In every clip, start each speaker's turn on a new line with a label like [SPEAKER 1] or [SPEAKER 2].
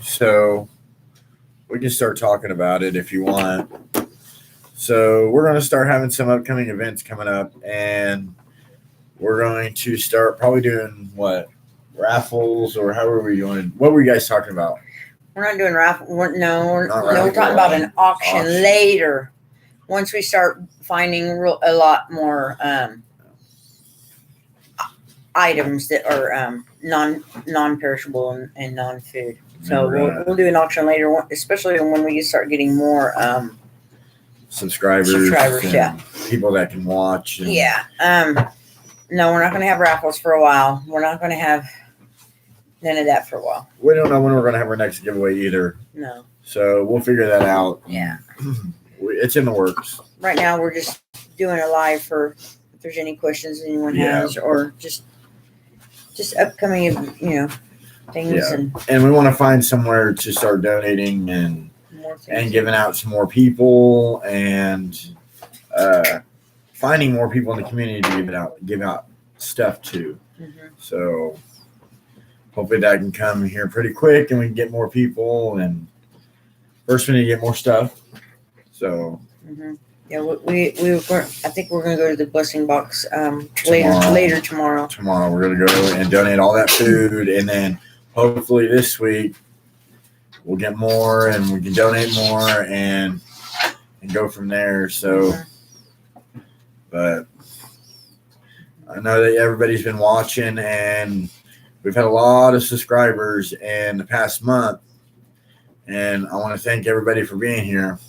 [SPEAKER 1] So we can start talking about it if you want. So we're going to start having some upcoming events coming up, and we're going to start probably doing what raffles or however we're doing. What were you guys talking about?
[SPEAKER 2] We're not doing raffle. We're
[SPEAKER 1] Not
[SPEAKER 2] we're
[SPEAKER 1] raffle,
[SPEAKER 2] talking about an auction later. Once we start finding a lot more items that are non-perishable and non-food. So we'll do an auction later, especially when we start getting more
[SPEAKER 1] subscribers,
[SPEAKER 2] yeah,
[SPEAKER 1] people that can watch.
[SPEAKER 2] Yeah. No, we're not going to have raffles for a while. We're not going to have none of that for a while.
[SPEAKER 1] We don't know when we're going to have our next giveaway either.
[SPEAKER 2] No.
[SPEAKER 1] So we'll figure that out.
[SPEAKER 2] Yeah.
[SPEAKER 1] It's in the works.
[SPEAKER 2] Right now, we're just doing a live for if there's any questions anyone has, or just upcoming, things
[SPEAKER 1] and we want to find somewhere to start donating and giving out to more people and finding more people in the community to give out stuff to.
[SPEAKER 2] Mm-hmm.
[SPEAKER 1] So hopefully that can come here pretty quick and we can get more people, and first we need to get more stuff. So
[SPEAKER 2] yeah, I think we're going to go to the blessing box later tomorrow.
[SPEAKER 1] Tomorrow we're going to go and donate all that food, and then hopefully this week we'll get more and we can donate more and go from there. So, but I know that everybody's been watching, and we've had a lot of subscribers in the past month, and I want to thank everybody for being here.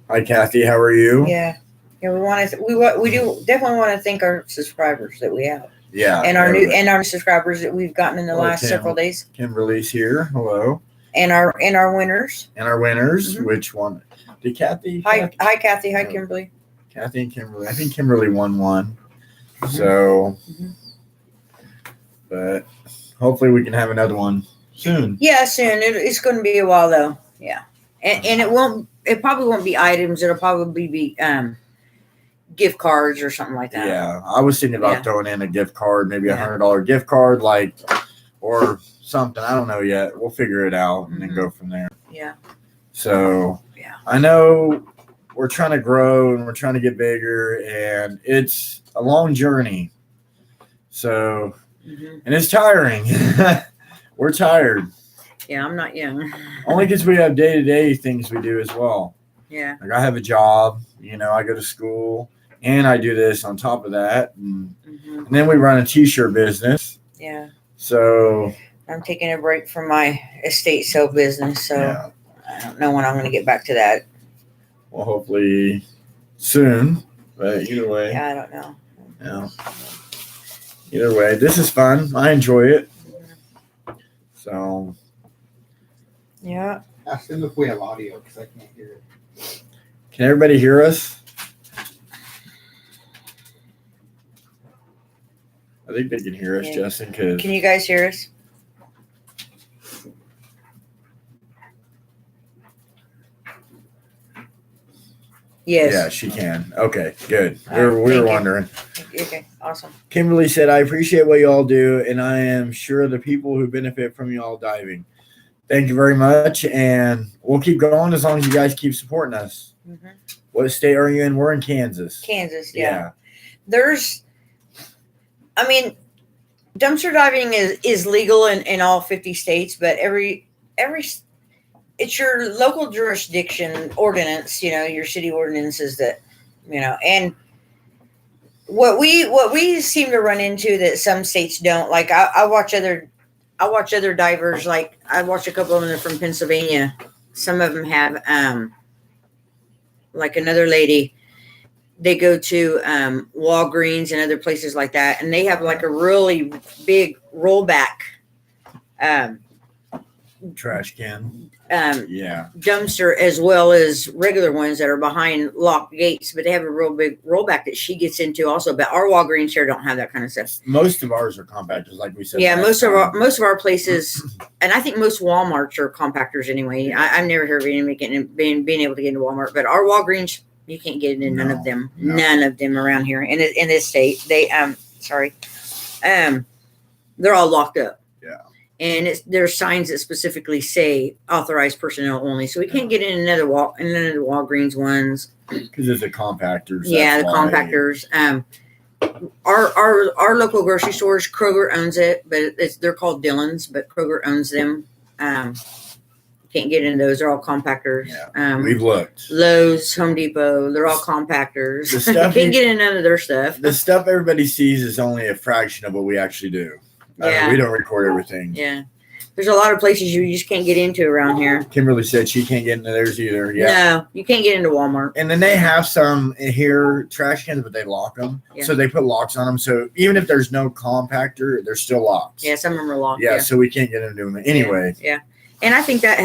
[SPEAKER 1] Hi, Kathy. How are you?
[SPEAKER 2] Yeah. We do definitely want to thank our subscribers that we have.
[SPEAKER 1] Yeah.
[SPEAKER 2] And our subscribers that we've gotten in the last several days.
[SPEAKER 1] Kimberly's here. Hello.
[SPEAKER 2] And our winners.
[SPEAKER 1] And our winners. Mm-hmm. Which one? Did Kathy?
[SPEAKER 2] Hi, Kathy. Hi, Kimberly.
[SPEAKER 1] Kathy and Kimberly. I think Kimberly won one. Mm-hmm. So, but hopefully we can have another one soon.
[SPEAKER 2] Yeah, soon. It's going to be a while though. Yeah. And it probably won't be items. It'll probably be gift cards or something like that.
[SPEAKER 1] Yeah, I was thinking about throwing in a gift card, maybe $100 gift card, or something. I don't know yet. We'll figure it out and then go from there.
[SPEAKER 2] Yeah.
[SPEAKER 1] So I know we're trying to grow and we're trying to get bigger, and it's a long journey. So, and it's tiring. We're tired.
[SPEAKER 2] Yeah, I'm not young.
[SPEAKER 1] Only because we have day-to-day things we do as well.
[SPEAKER 2] Yeah.
[SPEAKER 1] Like I have a job, I go to school, and I do this on top of that. And then we run a t-shirt business.
[SPEAKER 2] Yeah.
[SPEAKER 1] So
[SPEAKER 2] I'm taking a break from my estate sale business, so I don't know when I'm going to get back to that.
[SPEAKER 1] Well, hopefully soon, but either way.
[SPEAKER 2] Yeah, I don't know.
[SPEAKER 1] Yeah. Either way, this is fun. I enjoy it. So.
[SPEAKER 2] Yeah.
[SPEAKER 3] Ask them if we have audio, because I can't hear it.
[SPEAKER 1] Can everybody hear us? I think they can hear us, Justin.
[SPEAKER 2] Can you guys hear us? Yes.
[SPEAKER 1] Yeah, she can. Okay, good. We were wondering.
[SPEAKER 2] Okay, awesome.
[SPEAKER 1] Kimberly said, I appreciate what you all do, and I am sure the people who benefit from you all diving. Thank you very much, and we'll keep going as long as you guys keep supporting us. Mm-hmm. What state are you in? We're in Kansas.
[SPEAKER 2] Kansas, yeah. Dumpster diving is legal in all 50 states, but every it's your local jurisdiction ordinance, your city ordinances that, and what we seem to run into that some states don't. Like I watch other divers, like I watched a couple of them from Pennsylvania. Some of them have, like another lady, they go to Walgreens and other places like that, and they have like a really big rollback
[SPEAKER 1] trash can
[SPEAKER 2] dumpster, as well as regular ones that are behind locked gates, but they have a real big rollback that she gets into also. But our Walgreens here don't have that kind of stuff.
[SPEAKER 1] Most of ours are compactors, like we said.
[SPEAKER 2] Yeah, most of our places, and I think most Walmarts are compactors anyway. I've never heard of anybody being able to get into Walmart, but our Walgreens, you can't get in none of them. No. None of them around here in this state. They're all locked up.
[SPEAKER 1] Yeah.
[SPEAKER 2] and there's signs that specifically say authorized personnel only. So we can't get in another Walgreens ones.
[SPEAKER 1] Because it's a compactors.
[SPEAKER 2] Yeah, the
[SPEAKER 1] that's why.
[SPEAKER 2] compactors. Our local grocery stores, Kroger owns it, but they're called Dillon's, but Kroger owns them. Can't get into those. They're all compactors.
[SPEAKER 1] Yeah, we've looked.
[SPEAKER 2] Lowe's, Home Depot, they're all compactors.
[SPEAKER 1] The stuff
[SPEAKER 2] Can't get in none of their stuff.
[SPEAKER 1] The stuff everybody sees is only a fraction of what we actually do.
[SPEAKER 2] Yeah.
[SPEAKER 1] We don't record everything.
[SPEAKER 2] Yeah. There's a lot of places you just can't get into around here.
[SPEAKER 1] Kimberly said she can't get into theirs either. Yeah.
[SPEAKER 2] No, you can't get into Walmart.
[SPEAKER 1] And then they have some here trash cans, but they lock them.
[SPEAKER 2] Yeah.
[SPEAKER 1] So they put locks on them. So even if there's no compactor, there's still locks.
[SPEAKER 2] Yeah, some of them are locked.
[SPEAKER 1] Yeah. So we can't get into them anyway.
[SPEAKER 2] Yeah. And I think that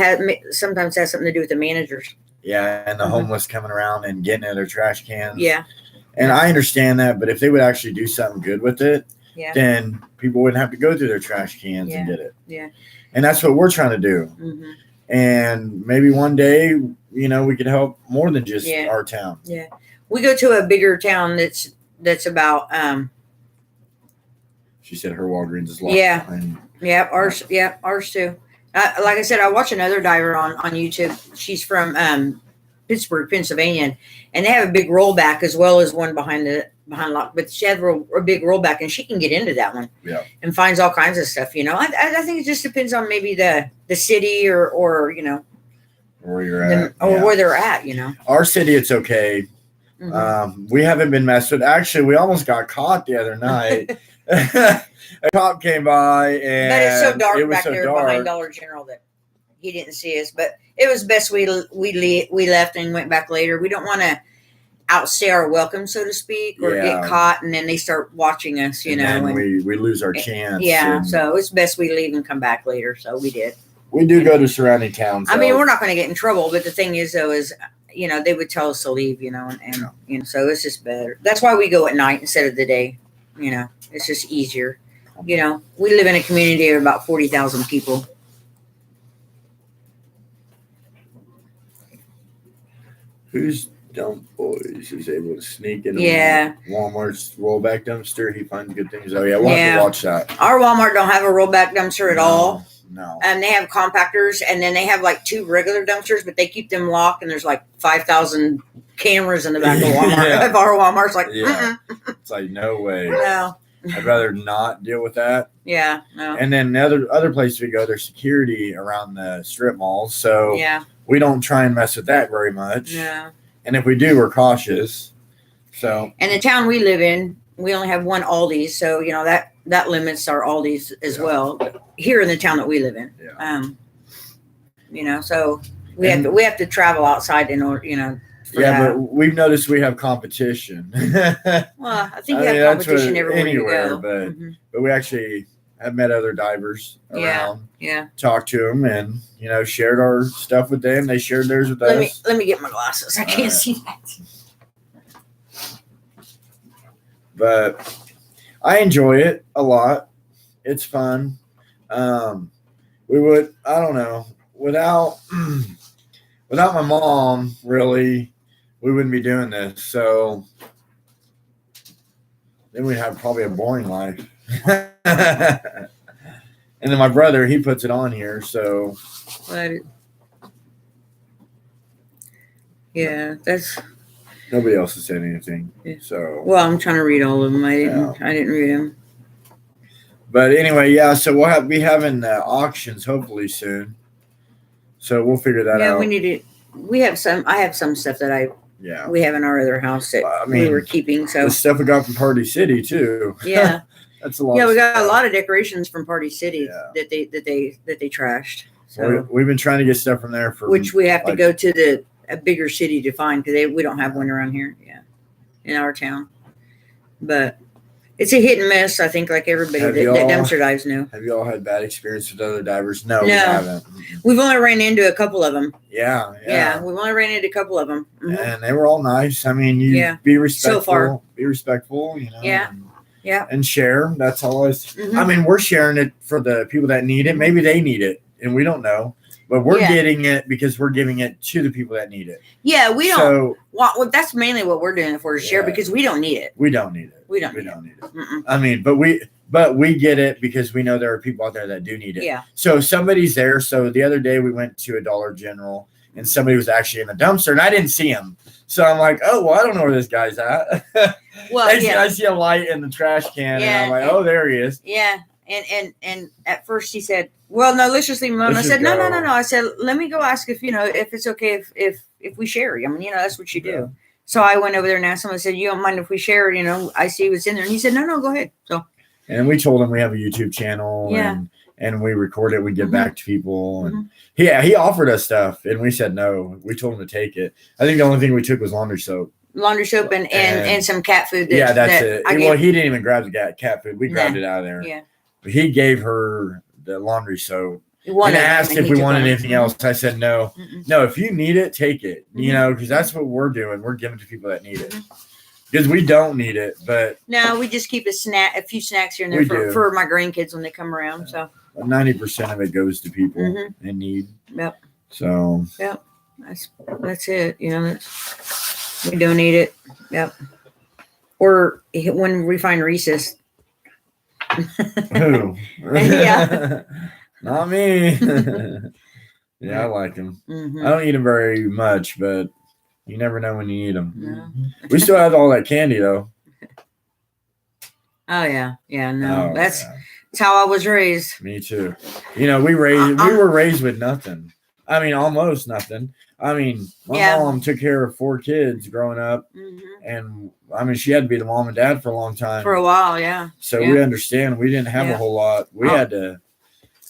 [SPEAKER 2] sometimes has something to do with the managers.
[SPEAKER 1] Yeah. And the homeless coming around and getting in their trash cans.
[SPEAKER 2] Yeah.
[SPEAKER 1] And I understand that, but if they would actually do something good with it,
[SPEAKER 2] Yeah.
[SPEAKER 1] then people wouldn't have to go through their trash cans
[SPEAKER 2] Yeah.
[SPEAKER 1] and get it.
[SPEAKER 2] Yeah.
[SPEAKER 1] And that's what we're trying to do.
[SPEAKER 2] Mm-hmm.
[SPEAKER 1] And maybe one day, we could help more than just
[SPEAKER 2] Yeah.
[SPEAKER 1] our town.
[SPEAKER 2] Yeah. We go to a bigger town that's about
[SPEAKER 1] She said her Walgreens is locked.
[SPEAKER 2] Yeah.
[SPEAKER 1] behind.
[SPEAKER 2] ours too. Like I said, I watch another diver on YouTube. She's from Pittsburgh, Pennsylvania, and they have a big rollback as well as one behind lock. But she has a big rollback, and she can get into that one.
[SPEAKER 1] Yeah.
[SPEAKER 2] And finds all kinds of stuff. I think it just depends on maybe the city or
[SPEAKER 1] Where you're at.
[SPEAKER 2] where they're at.
[SPEAKER 1] Our city, it's okay.
[SPEAKER 2] Mhm.
[SPEAKER 1] We haven't been messed with. Actually, we almost got caught the other night. A cop came by and
[SPEAKER 2] But it's so dark
[SPEAKER 1] it was
[SPEAKER 2] back
[SPEAKER 1] so
[SPEAKER 2] there
[SPEAKER 1] dark.
[SPEAKER 2] behind Dollar General that he didn't see us. But it was best we left and went back later. We don't want to outstay our welcome, so to speak, or
[SPEAKER 1] Yeah.
[SPEAKER 2] get caught and then they start watching us.
[SPEAKER 1] And then we lose our chance.
[SPEAKER 2] Yeah,
[SPEAKER 1] and
[SPEAKER 2] so it's best we leave and come back later. So we did.
[SPEAKER 1] we do go to surrounding towns.
[SPEAKER 2] I mean,
[SPEAKER 1] though.
[SPEAKER 2] we're not going to get in trouble, but the thing is, though, they would tell us to leave, and so it's just better. That's why we go at night instead of the day. It's just easier. We live in a community of about 40,000 people.
[SPEAKER 1] Who's dumb boys is able to sneak into
[SPEAKER 2] Yeah.
[SPEAKER 1] Walmart's rollback dumpster? He finds good things. Oh yeah, we'll have
[SPEAKER 2] Yeah.
[SPEAKER 1] to watch that.
[SPEAKER 2] Our Walmart don't have a rollback dumpster at all.
[SPEAKER 1] No.
[SPEAKER 2] They have compactors, and then they have like 2 regular dumpsters, but they keep them locked. And there's like 5,000 cameras in the back of Walmart.
[SPEAKER 1] Yeah.
[SPEAKER 2] If our Walmart's like,
[SPEAKER 1] Yeah. It's like no way.
[SPEAKER 2] no,
[SPEAKER 1] I'd rather not deal with that.
[SPEAKER 2] yeah, no,
[SPEAKER 1] And then the other places we go, there's security around the strip malls, so
[SPEAKER 2] yeah,
[SPEAKER 1] we don't try and mess with that very much.
[SPEAKER 2] no.
[SPEAKER 1] And if we do, we're cautious. So
[SPEAKER 2] And the town we live in, we only have one Aldi's, so that limits our Aldi's as
[SPEAKER 1] Yeah.
[SPEAKER 2] well here in the town that we live in.
[SPEAKER 1] Yeah.
[SPEAKER 2] So we have to travel outside in order, for
[SPEAKER 1] yeah,
[SPEAKER 2] that.
[SPEAKER 1] but we've noticed we have competition.
[SPEAKER 2] Well, I think
[SPEAKER 1] I
[SPEAKER 2] you
[SPEAKER 1] mean,
[SPEAKER 2] have
[SPEAKER 1] that's
[SPEAKER 2] competition
[SPEAKER 1] what-
[SPEAKER 2] everywhere
[SPEAKER 1] anywhere,
[SPEAKER 2] you go.
[SPEAKER 1] but-
[SPEAKER 2] Mhm.
[SPEAKER 1] But we actually have met other divers
[SPEAKER 2] Yeah.
[SPEAKER 1] around,
[SPEAKER 2] Yeah.
[SPEAKER 1] talked to them, and shared our stuff with them. They shared theirs with
[SPEAKER 2] Let
[SPEAKER 1] us.
[SPEAKER 2] me get my glasses. I can't
[SPEAKER 1] Alright.
[SPEAKER 2] see that.
[SPEAKER 1] But I enjoy it a lot. It's fun. We would, I don't know, without my mom, really, we wouldn't be doing this. So then we'd have probably a boring life. And then my brother, he puts it on here. So
[SPEAKER 2] But yeah, that's
[SPEAKER 1] nobody else has said anything.
[SPEAKER 2] Yeah.
[SPEAKER 1] So,
[SPEAKER 2] well. I'm trying to read all of them. I didn't read them.
[SPEAKER 1] but anyway, yeah. So we'll be having auctions hopefully soon. So we'll figure that
[SPEAKER 2] Yeah,
[SPEAKER 1] out.
[SPEAKER 2] we need to. We have some. I have some stuff that
[SPEAKER 1] Yeah.
[SPEAKER 2] we have in our other house that
[SPEAKER 1] I
[SPEAKER 2] we
[SPEAKER 1] mean,
[SPEAKER 2] were keeping. So
[SPEAKER 1] the stuff we got from Party City too.
[SPEAKER 2] yeah,
[SPEAKER 1] That's a lot.
[SPEAKER 2] yeah,
[SPEAKER 1] of
[SPEAKER 2] we got a
[SPEAKER 1] stuff.
[SPEAKER 2] lot of decorations from Party City
[SPEAKER 1] Yeah.
[SPEAKER 2] that they trashed. So
[SPEAKER 1] We've been trying to get stuff from there for
[SPEAKER 2] which we have to
[SPEAKER 1] like-
[SPEAKER 2] go to a bigger city to find because we don't have one around here. Yeah, in our town, but it's a hit and miss. I think like everybody
[SPEAKER 1] Have
[SPEAKER 2] that
[SPEAKER 1] y'all-
[SPEAKER 2] dumpster dives know.
[SPEAKER 1] Have you all had bad experience with other divers? No, we
[SPEAKER 2] No.
[SPEAKER 1] haven't.
[SPEAKER 2] We've only ran into a couple of them.
[SPEAKER 1] Yeah,
[SPEAKER 2] Yeah, we've only ran into a couple of them.
[SPEAKER 1] And they were all nice. I mean, you
[SPEAKER 2] Yeah.
[SPEAKER 1] be respectful.
[SPEAKER 2] far.
[SPEAKER 1] Be respectful.
[SPEAKER 2] Yeah.
[SPEAKER 1] And,
[SPEAKER 2] Yeah.
[SPEAKER 1] and share. That's all.
[SPEAKER 2] Mhm.
[SPEAKER 1] I mean, we're sharing it for the people that need it. Maybe they need it, and we don't know. But we're
[SPEAKER 2] Yeah.
[SPEAKER 1] getting it because we're giving it to the people that need it.
[SPEAKER 2] Yeah, we don't.
[SPEAKER 1] So
[SPEAKER 2] Well, that's mainly what we're doing for share
[SPEAKER 1] Yeah.
[SPEAKER 2] because we don't need it.
[SPEAKER 1] we don't need it.
[SPEAKER 2] We don't
[SPEAKER 1] We
[SPEAKER 2] need
[SPEAKER 1] don't need it.
[SPEAKER 2] it. Mm-mm.
[SPEAKER 1] I mean, but we but we get it because we know there are people out there that do need it.
[SPEAKER 2] Yeah.
[SPEAKER 1] So somebody's there. So the other day we went to a Dollar General and somebody was actually in the dumpster and I didn't see him. So I'm like, oh, well, I don't know where this guy's at.
[SPEAKER 2] Well,
[SPEAKER 1] I see a light in the trash can
[SPEAKER 2] Yeah,
[SPEAKER 1] and I'm like, oh, there he is.
[SPEAKER 2] Yeah. And at first he said, well, no, let's just leave him alone.
[SPEAKER 1] Let's
[SPEAKER 2] I said,
[SPEAKER 1] just
[SPEAKER 2] no.
[SPEAKER 1] go.
[SPEAKER 2] I said, let me go ask if it's okay if we share. I mean, that's what you do.
[SPEAKER 1] Yeah.
[SPEAKER 2] So I went over there and asked him. I said, you don't mind if we share? I see what's in there. And he said, no, go ahead. So.
[SPEAKER 1] And we told him we have a YouTube channel
[SPEAKER 2] Yeah.
[SPEAKER 1] and we record it. We give
[SPEAKER 2] Mhm.
[SPEAKER 1] back to people. And he offered us stuff and we said no. We told him to take it. I think the only thing we took was laundry soap.
[SPEAKER 2] Laundry soap and some cat food.
[SPEAKER 1] That's
[SPEAKER 2] that
[SPEAKER 1] it.
[SPEAKER 2] I
[SPEAKER 1] Well,
[SPEAKER 2] gave,
[SPEAKER 1] he didn't even grab the cat food. We grabbed
[SPEAKER 2] Nah.
[SPEAKER 1] it out of there.
[SPEAKER 2] yeah.
[SPEAKER 1] But he gave her the laundry soap
[SPEAKER 2] One
[SPEAKER 1] and
[SPEAKER 2] of them,
[SPEAKER 1] asked
[SPEAKER 2] and
[SPEAKER 1] if
[SPEAKER 2] he
[SPEAKER 1] we
[SPEAKER 2] took
[SPEAKER 1] wanted
[SPEAKER 2] one.
[SPEAKER 1] anything else. I said no.
[SPEAKER 2] Mm-mm.
[SPEAKER 1] No, if you need it, take it.
[SPEAKER 2] Mhm.
[SPEAKER 1] Because that's what we're doing. We're giving to people that need it.
[SPEAKER 2] Mm-hmm.
[SPEAKER 1] Because we don't need it, but
[SPEAKER 2] No, we just keep a few snacks here and
[SPEAKER 1] We
[SPEAKER 2] there
[SPEAKER 1] do.
[SPEAKER 2] for my grandkids when they come around. So
[SPEAKER 1] 90% of it goes to people
[SPEAKER 2] Mhm.
[SPEAKER 1] in need.
[SPEAKER 2] Yep.
[SPEAKER 1] So
[SPEAKER 2] that's it. We donate it. Yep. Or when we find Reese's.
[SPEAKER 1] who?
[SPEAKER 2] Yeah.
[SPEAKER 1] Not me. Yeah, I like them.
[SPEAKER 2] Mhm.
[SPEAKER 1] I don't eat them very much, but you never know when you need them.
[SPEAKER 2] No.
[SPEAKER 1] We still have all that candy though.
[SPEAKER 2] Oh yeah. No,
[SPEAKER 1] Oh,
[SPEAKER 2] that's
[SPEAKER 1] yeah.
[SPEAKER 2] how I was raised.
[SPEAKER 1] Me too. We were raised with nothing. I mean, almost nothing. I mean, my
[SPEAKER 2] Yeah.
[SPEAKER 1] mom took care of 4 kids growing up,
[SPEAKER 2] Mhm.
[SPEAKER 1] and I mean, she had to be the mom and dad for a long time.
[SPEAKER 2] For a while, yeah.
[SPEAKER 1] So
[SPEAKER 2] yeah.
[SPEAKER 1] we understand. We didn't have
[SPEAKER 2] Yeah.
[SPEAKER 1] a whole lot. We
[SPEAKER 2] Oh.
[SPEAKER 1] had to.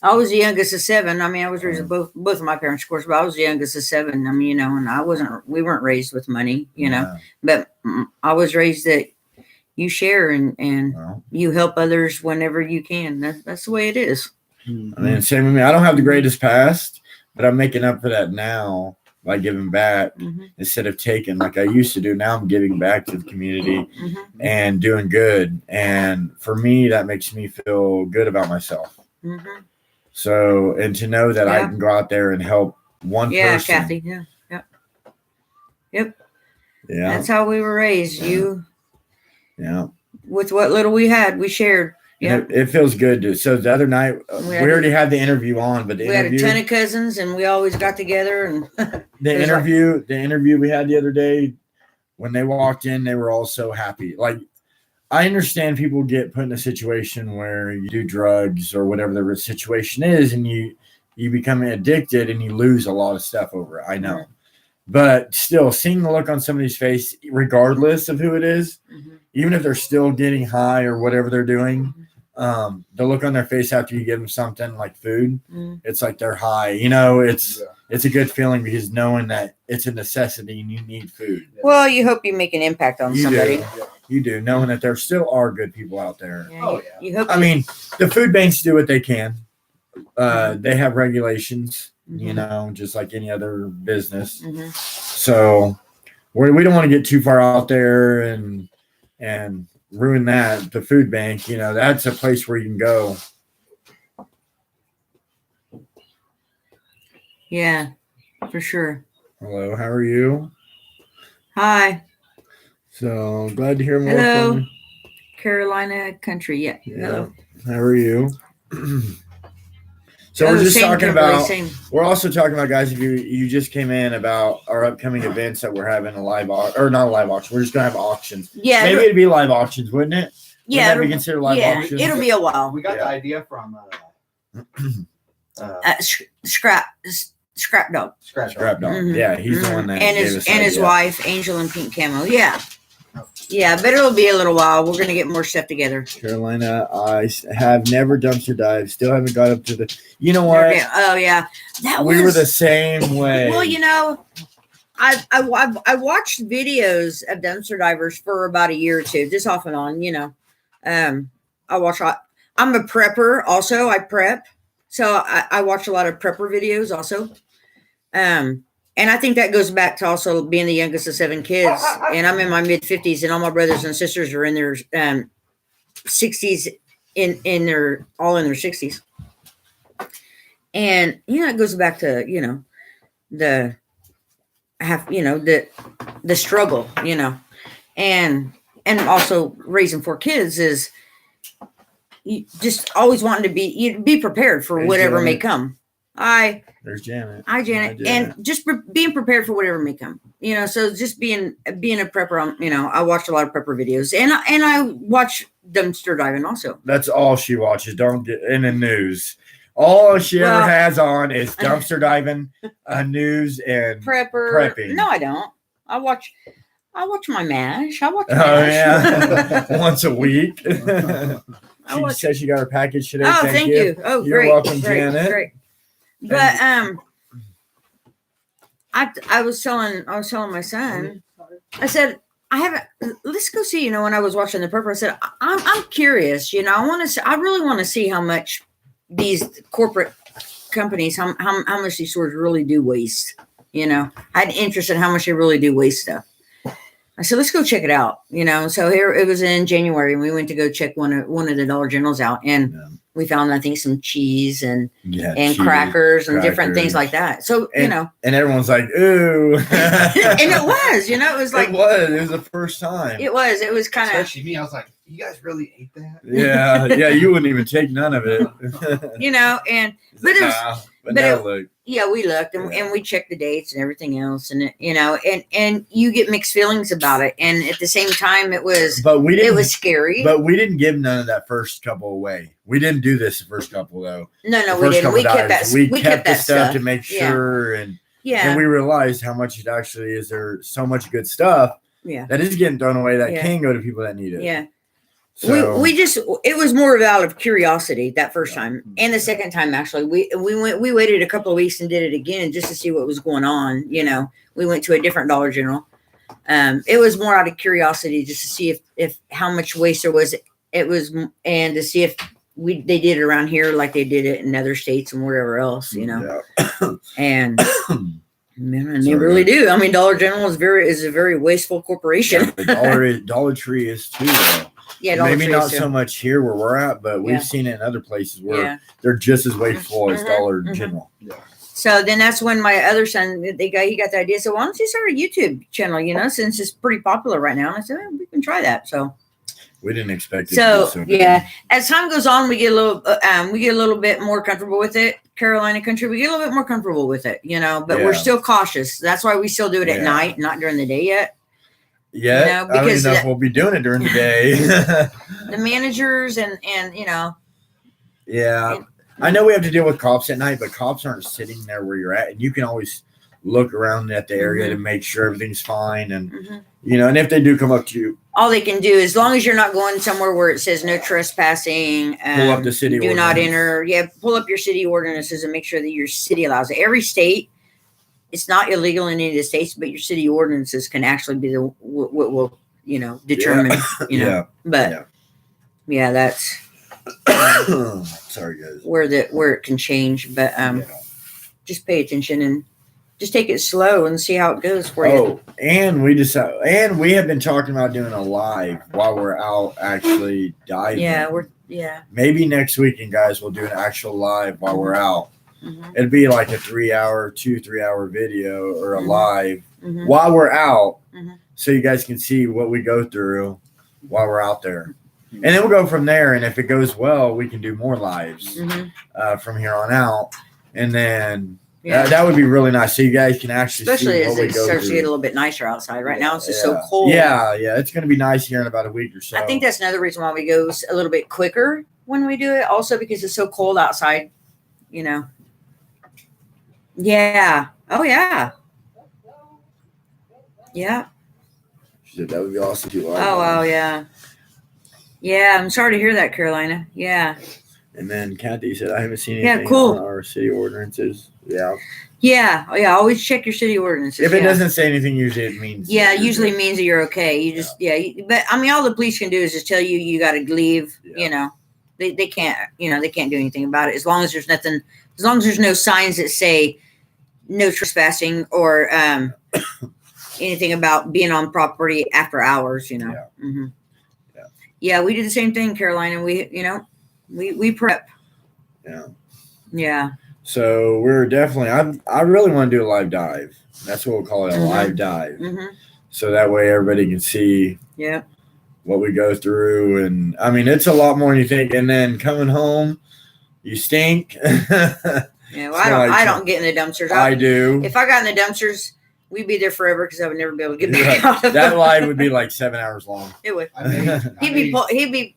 [SPEAKER 2] I was the youngest of 7. I mean, I was raised with both of my parents, of course, but I was the youngest of 7. I mean, and we weren't raised with money,
[SPEAKER 1] Yeah,
[SPEAKER 2] but I was raised that you share and
[SPEAKER 1] well,
[SPEAKER 2] you help others whenever you can. That's the way it is.
[SPEAKER 1] I mean, same with me. I don't have the greatest past, but I'm making up for that now by giving back
[SPEAKER 2] Mhm.
[SPEAKER 1] instead of taking like I used to do. Now I'm giving back to the community
[SPEAKER 2] Mhm.
[SPEAKER 1] and doing good. And for me, that makes me feel good about myself.
[SPEAKER 2] Mhm.
[SPEAKER 1] So, and to know that I
[SPEAKER 2] Yeah.
[SPEAKER 1] can go out there and help one
[SPEAKER 2] Yeah,
[SPEAKER 1] person.
[SPEAKER 2] Kathy. Yeah.
[SPEAKER 1] Yeah.
[SPEAKER 2] That's how we were raised.
[SPEAKER 1] Yeah.
[SPEAKER 2] With what little we had, we shared. Yeah.
[SPEAKER 1] And it feels good to. So the other night,
[SPEAKER 2] We
[SPEAKER 1] we
[SPEAKER 2] had-
[SPEAKER 1] already had the interview on, but the
[SPEAKER 2] We had a
[SPEAKER 1] interview,
[SPEAKER 2] ton of cousins, and we always got together. And
[SPEAKER 1] the
[SPEAKER 2] was like-
[SPEAKER 1] interview we had the other day, when they walked in, they were all so happy. Like, I understand people get put in a situation where you do drugs or whatever the situation is, and you become addicted and you lose a lot of stuff over it. I know.
[SPEAKER 2] Mhm.
[SPEAKER 1] But still, seeing the look on somebody's face, regardless of who it is,
[SPEAKER 2] Mhm.
[SPEAKER 1] even if they're still getting high or whatever they're doing, the look on their face after you give them something like food,
[SPEAKER 2] Mhm.
[SPEAKER 1] it's like they're high. It's a good feeling because knowing that it's a necessity and you need food.
[SPEAKER 2] Well, you hope you make an impact on
[SPEAKER 1] You
[SPEAKER 2] somebody.
[SPEAKER 1] do. You do, knowing that there still are good people out there.
[SPEAKER 2] Yeah,
[SPEAKER 3] Oh,
[SPEAKER 2] you-
[SPEAKER 3] yeah.
[SPEAKER 2] You hope.
[SPEAKER 1] I mean, the food banks do what they can. They have regulations,
[SPEAKER 2] Mhm.
[SPEAKER 1] just like any other business.
[SPEAKER 2] Mhm.
[SPEAKER 1] So we don't want to get too far out there and ruin that. The food bank, that's a place where you can go.
[SPEAKER 2] Yeah, for sure.
[SPEAKER 1] Hello, how are you?
[SPEAKER 2] Hi,
[SPEAKER 1] So glad to hear more
[SPEAKER 2] Hello.
[SPEAKER 1] from you.
[SPEAKER 2] Carolina Country. Yeah.
[SPEAKER 1] Yeah.
[SPEAKER 2] Hello.
[SPEAKER 1] How are you? So
[SPEAKER 2] Oh,
[SPEAKER 1] we're just
[SPEAKER 2] same,
[SPEAKER 1] talking
[SPEAKER 2] Kimberly,
[SPEAKER 1] about.
[SPEAKER 2] same.
[SPEAKER 1] We're also talking about, guys, if you just came in, about our upcoming events that we're having a live or not a live auction. We're just gonna have auctions.
[SPEAKER 2] Yeah.
[SPEAKER 1] Maybe it'd be live auctions, wouldn't it?
[SPEAKER 2] yeah.
[SPEAKER 1] Wouldn't that be considered live
[SPEAKER 2] yeah.
[SPEAKER 1] auctions?
[SPEAKER 2] It'll be a while.
[SPEAKER 3] We got
[SPEAKER 1] Yeah.
[SPEAKER 3] the idea from
[SPEAKER 2] Scrap dog.
[SPEAKER 3] Scratch
[SPEAKER 1] Scrap Dog.
[SPEAKER 2] Mhm.
[SPEAKER 1] Yeah, he's the
[SPEAKER 2] Mhm.
[SPEAKER 1] one that
[SPEAKER 2] and
[SPEAKER 1] gave
[SPEAKER 2] his
[SPEAKER 1] us
[SPEAKER 2] and
[SPEAKER 1] the
[SPEAKER 2] his
[SPEAKER 1] idea.
[SPEAKER 2] wife, Angel in pink camo. Yeah. Yeah, but it'll be a little while. We're gonna get more stuff together.
[SPEAKER 1] Carolina, I have never dumpster dived. Still haven't got up to the. You know what?
[SPEAKER 2] Okay. Oh yeah, that
[SPEAKER 1] We
[SPEAKER 2] was
[SPEAKER 1] were the same way.
[SPEAKER 2] Well, I watched videos of dumpster divers for about a year or two, just off and on. I'm a prepper also. I prep, so I watch a lot of prepper videos also. And I think that goes back to also being the youngest of 7 kids, and I'm in my mid 50s, and all my brothers and sisters are in their 60s, in their 60s. And it goes back to the struggle, and also raising 4 kids is you just always wanting to be prepared for
[SPEAKER 1] Hey,
[SPEAKER 2] whatever may
[SPEAKER 1] Janet.
[SPEAKER 2] come. Hi,
[SPEAKER 1] There's Janet.
[SPEAKER 2] Janet,
[SPEAKER 1] Hi, Janet.
[SPEAKER 2] and just being prepared for whatever may come. So just being a prepper. I watched a lot of prepper videos, and I watch dumpster diving also.
[SPEAKER 1] That's all she watches. Don't get in the news. All she ever
[SPEAKER 2] Well-
[SPEAKER 1] has on is dumpster diving, news, and
[SPEAKER 2] Prepper.
[SPEAKER 1] Prepping.
[SPEAKER 2] No, I don't. I watch my MASH. I watch
[SPEAKER 1] oh
[SPEAKER 2] MASH.
[SPEAKER 1] yeah, once a week.
[SPEAKER 2] I
[SPEAKER 1] She
[SPEAKER 2] watch.
[SPEAKER 1] said she got her package today.
[SPEAKER 2] Oh, thank you. Oh,
[SPEAKER 1] You're
[SPEAKER 2] great.
[SPEAKER 1] welcome,
[SPEAKER 2] great,
[SPEAKER 1] Janet.
[SPEAKER 2] Great. But I was telling my son. I said, let's go see, when I was watching the purple, I said, I'm curious, I really want to see how much these corporate companies, how much these stores really do waste, I had interest in how much they really do waste stuff. I said, let's go check it out, so here it was in January and we went to go check one of the Dollar Generals out and
[SPEAKER 1] Yeah.
[SPEAKER 2] we found, I think, some cheese and
[SPEAKER 1] cheese,
[SPEAKER 2] crackers and different things
[SPEAKER 1] crackers.
[SPEAKER 2] like that. So,
[SPEAKER 1] and everyone's like, ooh.
[SPEAKER 2] and it was, it was like,
[SPEAKER 1] it was the first time.
[SPEAKER 2] it was kind of,
[SPEAKER 3] Especially me, I was like, you guys really ate that?
[SPEAKER 1] yeah, you wouldn't even take none of it.
[SPEAKER 2] and but it was,
[SPEAKER 1] but
[SPEAKER 2] but
[SPEAKER 1] now
[SPEAKER 2] it-
[SPEAKER 1] look.
[SPEAKER 2] yeah, we looked and,
[SPEAKER 1] Yeah.
[SPEAKER 2] and we checked the dates and everything else, and and you get mixed feelings about it, and at the same time, it was scary.
[SPEAKER 1] But we didn't give none of that first couple away. We didn't do this the first couple though.
[SPEAKER 2] no,
[SPEAKER 1] The
[SPEAKER 2] we
[SPEAKER 1] first
[SPEAKER 2] didn't.
[SPEAKER 1] couple
[SPEAKER 2] We kept
[SPEAKER 1] dives.
[SPEAKER 2] that. We kept
[SPEAKER 1] the
[SPEAKER 2] that stuff.
[SPEAKER 1] to make
[SPEAKER 2] Yeah.
[SPEAKER 1] sure, and
[SPEAKER 2] Yeah,
[SPEAKER 1] we realized how much it actually is. There's so much good stuff
[SPEAKER 2] yeah,
[SPEAKER 1] that is getting thrown away that
[SPEAKER 2] Yeah.
[SPEAKER 1] can go to people that need it.
[SPEAKER 2] yeah.
[SPEAKER 1] So,
[SPEAKER 2] We just it was more out of curiosity that first time, and the second time actually we waited a couple of weeks and did it again just to see what was going on. We went to a different Dollar General. It was more out of curiosity just to see if how much waste there was. It was, and to see if they did it around here like they did it in other states and wherever else.
[SPEAKER 1] yeah.
[SPEAKER 2] And man, they
[SPEAKER 1] Sorry,
[SPEAKER 2] really
[SPEAKER 1] guys.
[SPEAKER 2] do. I mean, Dollar General is a very wasteful corporation.
[SPEAKER 1] The Dollar Tree is too. Though.
[SPEAKER 2] Yeah, Dollar
[SPEAKER 1] Maybe
[SPEAKER 2] Tree
[SPEAKER 1] not
[SPEAKER 2] is too.
[SPEAKER 1] so much here where we're at, but we've
[SPEAKER 2] Yeah.
[SPEAKER 1] seen it in other places where
[SPEAKER 2] Yeah.
[SPEAKER 1] they're just as wasteful as
[SPEAKER 2] Mhm,
[SPEAKER 1] Dollar
[SPEAKER 2] mhm.
[SPEAKER 1] General.
[SPEAKER 2] So then that's when my other son, he got the idea. So why don't you start a YouTube channel? Since it's pretty popular right now. And I said, we can try that. So
[SPEAKER 1] We didn't expect it.
[SPEAKER 2] So,
[SPEAKER 1] to be
[SPEAKER 2] yeah. as time goes on, we get a little bit more comfortable with it. Carolina country, we get a little bit more comfortable with it. But we're
[SPEAKER 1] Yeah.
[SPEAKER 2] still cautious. That's why we still do it at
[SPEAKER 1] Yeah.
[SPEAKER 2] night, not during the day yet.
[SPEAKER 1] Yeah,
[SPEAKER 2] You know,
[SPEAKER 1] I don't even
[SPEAKER 2] because
[SPEAKER 1] know if
[SPEAKER 2] that-
[SPEAKER 1] we'll be doing it during the day.
[SPEAKER 2] The managers and
[SPEAKER 1] Yeah, I know we have to deal with cops at night, but cops aren't sitting there where you're at, and you can always look around at the area to make sure everything's fine, and
[SPEAKER 2] Mhm.
[SPEAKER 1] and if they do come up to you,
[SPEAKER 2] all they can do, as long as you're not going somewhere where it says no trespassing,
[SPEAKER 1] Pull up the city
[SPEAKER 2] do not
[SPEAKER 1] ordinance.
[SPEAKER 2] enter. Yeah, pull up your city ordinances and make sure that your city allows it. Every state, it's not illegal in any of the states, but your city ordinances can actually be what will determine.
[SPEAKER 1] yeah.
[SPEAKER 2] But yeah, that's
[SPEAKER 1] Sorry, guys.
[SPEAKER 2] where it can change. But
[SPEAKER 1] Yeah.
[SPEAKER 2] just pay attention and just take it slow and see how it goes for you.
[SPEAKER 1] Oh, and we have been talking about doing a live while we're out actually diving.
[SPEAKER 2] Yeah,
[SPEAKER 1] Maybe next weekend, guys, we'll do an actual live while we're out.
[SPEAKER 2] Mhm.
[SPEAKER 1] It'd be like a 3-hour video or a
[SPEAKER 2] Mhm.
[SPEAKER 1] live
[SPEAKER 2] Mhm.
[SPEAKER 1] while we're out,
[SPEAKER 2] Mhm.
[SPEAKER 1] so you guys can see what we go through while we're out there. And then we'll go from there. And if it goes well, we can do more lives
[SPEAKER 2] Mhm.
[SPEAKER 1] from here on out. And then
[SPEAKER 2] Yeah.
[SPEAKER 1] that would be really nice. So you guys can actually
[SPEAKER 2] Especially
[SPEAKER 1] see
[SPEAKER 2] as
[SPEAKER 1] what we
[SPEAKER 2] it
[SPEAKER 1] go
[SPEAKER 2] starts to
[SPEAKER 1] through.
[SPEAKER 2] get a little bit nicer outside. Right now, it's just so
[SPEAKER 1] Yeah.
[SPEAKER 2] cold.
[SPEAKER 1] Yeah, it's going to be nice here in about a week or so.
[SPEAKER 2] I think that's another reason why we go a little bit quicker when we do it. Also because it's so cold outside. Yeah. Oh yeah. Yeah.
[SPEAKER 1] She said that would be awesome too.
[SPEAKER 2] Oh wow. Yeah. Yeah. I'm sorry to hear that, Carolina. Yeah.
[SPEAKER 1] And then Kathy said, I haven't seen
[SPEAKER 2] Yeah,
[SPEAKER 1] anything
[SPEAKER 2] cool.
[SPEAKER 1] on our city ordinances. Yeah.
[SPEAKER 2] Yeah. Oh yeah. Always check your city ordinances.
[SPEAKER 1] If it
[SPEAKER 2] yeah.
[SPEAKER 1] doesn't say anything, usually it means.
[SPEAKER 2] Yeah,
[SPEAKER 1] that you're
[SPEAKER 2] usually
[SPEAKER 1] good.
[SPEAKER 2] means that you're okay. You just but I mean, all the police can do is just tell you got to leave.
[SPEAKER 1] Yeah.
[SPEAKER 2] They can't they can't do anything about it as long as there's nothing. As long as there's no signs that say no trespassing or anything about being on property after hours.
[SPEAKER 1] Yeah.
[SPEAKER 2] Mhm.
[SPEAKER 1] Yeah.
[SPEAKER 2] Yeah, we do the same thing, Carolina. We we prep.
[SPEAKER 1] Yeah.
[SPEAKER 2] Yeah.
[SPEAKER 1] So we're definitely. I really want to do a live dive. That's what we'll call it, a
[SPEAKER 2] Mhm.
[SPEAKER 1] live dive.
[SPEAKER 2] Hmm.
[SPEAKER 1] So that way everybody can see
[SPEAKER 2] Yeah.
[SPEAKER 1] what we go through, and I mean it's a lot more than you think. And then coming home, you stink.
[SPEAKER 2] Yeah, well, I don't get in the dumpsters.
[SPEAKER 1] I do.
[SPEAKER 2] If I got in the dumpsters, we'd be there forever because I would never be able to get back out of
[SPEAKER 1] That
[SPEAKER 2] them.
[SPEAKER 1] line would be like 7 hours long.
[SPEAKER 2] It would.
[SPEAKER 3] I
[SPEAKER 2] He'd be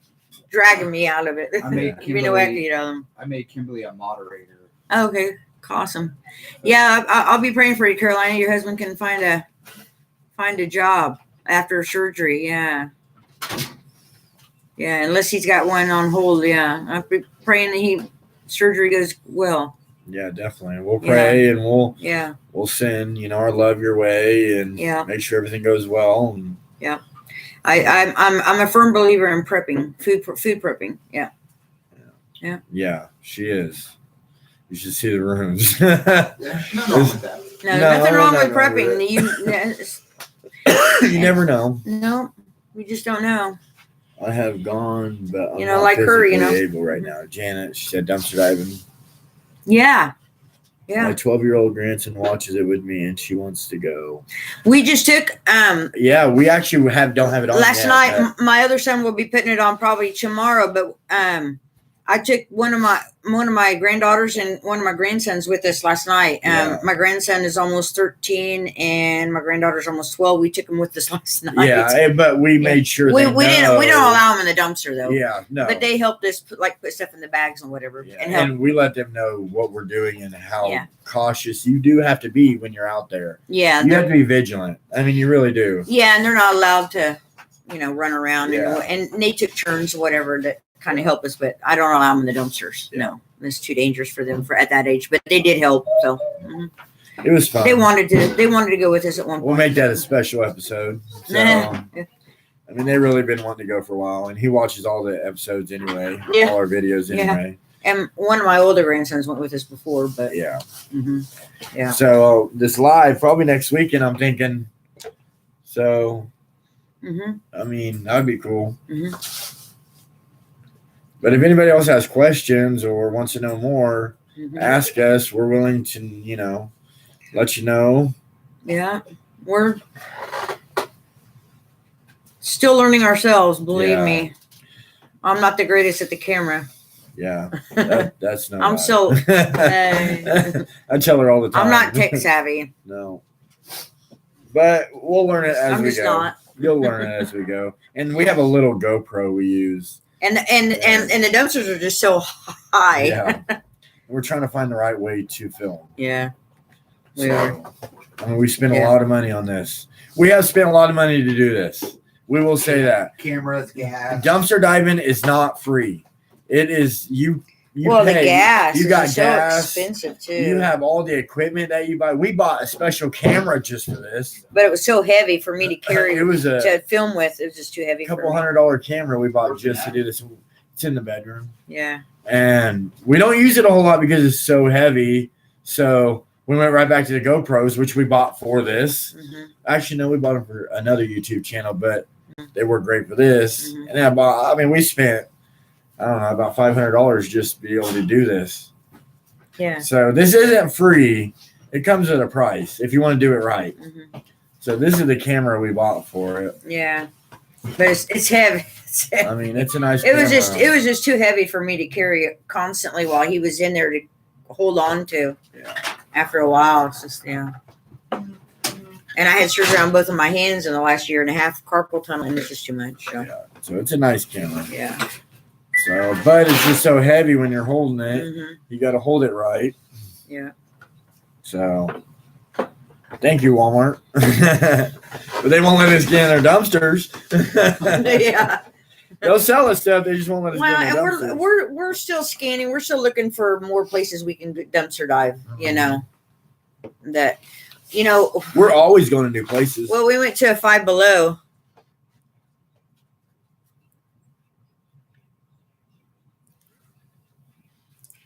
[SPEAKER 2] dragging me out of it.
[SPEAKER 3] I made
[SPEAKER 2] He'd be no way I could
[SPEAKER 3] Kimberly-
[SPEAKER 2] get out of them.
[SPEAKER 3] I made Kimberly a moderator.
[SPEAKER 2] Okay, awesome. Yeah, I'll be praying for you, Carolina. Your husband can find a job after surgery. Yeah, unless he's got one on hold. Yeah, I'll be praying that surgery goes well.
[SPEAKER 1] Yeah, definitely. We'll pray and we'll send our love your way and make sure everything goes well. And
[SPEAKER 2] I'm a firm believer in prepping, food prepping.
[SPEAKER 1] Yeah, she is. You should see the rooms.
[SPEAKER 3] Yeah, nothing wrong with that.
[SPEAKER 2] No,
[SPEAKER 1] No,
[SPEAKER 2] nothing wrong with
[SPEAKER 1] no,
[SPEAKER 2] prepping.
[SPEAKER 1] You never know.
[SPEAKER 2] No, we just don't know.
[SPEAKER 1] I have gone, but I'm
[SPEAKER 2] You know,
[SPEAKER 1] not
[SPEAKER 2] like her,
[SPEAKER 1] physically able right now. Janet, she said dumpster diving.
[SPEAKER 2] Yeah.
[SPEAKER 1] My 12-year-old grandson watches it with me, and she wants to go.
[SPEAKER 2] We just took
[SPEAKER 1] Yeah, we actually don't have it on
[SPEAKER 2] last
[SPEAKER 1] yet,
[SPEAKER 2] night. My other son will be putting it on probably tomorrow, but I took one of my granddaughters and one of my grandsons with us last night. My grandson is almost 13 and my granddaughter's almost 12. We took them with us last night.
[SPEAKER 1] Yeah, but we made sure
[SPEAKER 2] we
[SPEAKER 1] they
[SPEAKER 2] didn't
[SPEAKER 1] know.
[SPEAKER 2] allow them in the dumpster though.
[SPEAKER 1] Yeah, no.
[SPEAKER 2] But they helped us put stuff in the bags and whatever.
[SPEAKER 1] Yeah,
[SPEAKER 2] and help.
[SPEAKER 1] and we let them know what we're doing and how
[SPEAKER 2] Yeah.
[SPEAKER 1] cautious you do have to be when you're out there.
[SPEAKER 2] Yeah.
[SPEAKER 1] You have to be vigilant. I mean, you really do.
[SPEAKER 2] Yeah, and they're not allowed to, run around
[SPEAKER 1] Yeah.
[SPEAKER 2] and they took turns or whatever to kind of help us, but I don't allow them in the dumpsters.
[SPEAKER 1] Yeah.
[SPEAKER 2] No, it's too dangerous for them at that age. But they did help, so
[SPEAKER 1] It was fun.
[SPEAKER 2] they wanted to go with us at one
[SPEAKER 1] We'll
[SPEAKER 2] point.
[SPEAKER 1] make that a special episode. So,
[SPEAKER 2] Yeah.
[SPEAKER 1] I mean, they really been wanting to go for a while, and he watches all the episodes anyway,
[SPEAKER 2] Yeah.
[SPEAKER 1] all our videos
[SPEAKER 2] Yeah.
[SPEAKER 1] anyway.
[SPEAKER 2] And one of my older grandsons went with us before, but
[SPEAKER 1] Yeah.
[SPEAKER 2] yeah.
[SPEAKER 1] So this live probably next weekend. I'm thinking. So I mean, that'd be cool. But if anybody else has questions or wants to know more, ask us. We're willing to, let you know.
[SPEAKER 2] Yeah, we're still learning ourselves. Believe
[SPEAKER 1] Yeah.
[SPEAKER 2] me, I'm not the greatest at the camera.
[SPEAKER 1] Yeah, that's no.
[SPEAKER 2] I'm
[SPEAKER 1] lie.
[SPEAKER 2] so.
[SPEAKER 1] I tell her all the time.
[SPEAKER 2] I'm not tech savvy.
[SPEAKER 1] No. But we'll learn it as
[SPEAKER 2] I'm
[SPEAKER 1] we
[SPEAKER 2] just
[SPEAKER 1] go.
[SPEAKER 2] not.
[SPEAKER 1] You'll learn it as we go. And we have a little GoPro we use.
[SPEAKER 2] And the dumpsters are just so high.
[SPEAKER 1] Yeah. We're trying to find the right way to film.
[SPEAKER 2] Yeah. We
[SPEAKER 1] So,
[SPEAKER 2] are.
[SPEAKER 1] I mean, we spent a
[SPEAKER 2] Yeah.
[SPEAKER 1] lot of money on this. We have spent a lot of money to do this. We will say that.
[SPEAKER 3] Cameras, gas.
[SPEAKER 1] Dumpster diving is not free. It is you
[SPEAKER 2] Well,
[SPEAKER 1] pay.
[SPEAKER 2] the gas
[SPEAKER 1] You
[SPEAKER 2] is
[SPEAKER 1] got
[SPEAKER 2] so
[SPEAKER 1] gas.
[SPEAKER 2] expensive too.
[SPEAKER 1] You have all the equipment that you buy. We bought a special camera just for this.
[SPEAKER 2] but it was so heavy for me to carry
[SPEAKER 1] It was a
[SPEAKER 2] to film with. It was just too heavy
[SPEAKER 1] couple
[SPEAKER 2] for me.
[SPEAKER 1] $100 camera we bought just to do this. It's in the bedroom.
[SPEAKER 2] Yeah.
[SPEAKER 1] And we don't use it a whole lot because it's so heavy. So we went right back to the GoPros, which we bought for this. Actually, no, we bought them for another YouTube channel, but they were great for this.
[SPEAKER 2] Mhm.
[SPEAKER 1] And then we spent, I don't know, about $500 just to be able to do this.
[SPEAKER 2] Yeah.
[SPEAKER 1] So this isn't free. It comes at a price if you want to do it right. So this is the camera we bought for it.
[SPEAKER 2] Yeah. But it's heavy. It's heavy.
[SPEAKER 1] I mean, it's a nice
[SPEAKER 2] It was
[SPEAKER 1] camera.
[SPEAKER 2] just too heavy for me to carry it constantly while he was in there to hold on to.
[SPEAKER 1] Yeah.
[SPEAKER 2] After a while, it's just And I had surgery on both of my hands in the last year and a half, carpal tunnel, and it's just too much. So
[SPEAKER 1] Yeah. So it's a nice camera.
[SPEAKER 2] yeah.
[SPEAKER 1] So, but it's just so heavy when you're holding it.
[SPEAKER 2] Mhm.
[SPEAKER 1] You got to hold it right.
[SPEAKER 2] Yeah.
[SPEAKER 1] So, thank you, Walmart. But they won't let us get in their dumpsters.
[SPEAKER 2] Yeah.
[SPEAKER 1] They'll sell us stuff. They just won't let us
[SPEAKER 2] Well,
[SPEAKER 1] get in
[SPEAKER 2] and
[SPEAKER 1] their dumpsters.
[SPEAKER 2] we're still scanning. We're still looking for more places we can dumpster dive. You know, that
[SPEAKER 1] We're always going to new places.
[SPEAKER 2] Well, we went to a Five Below.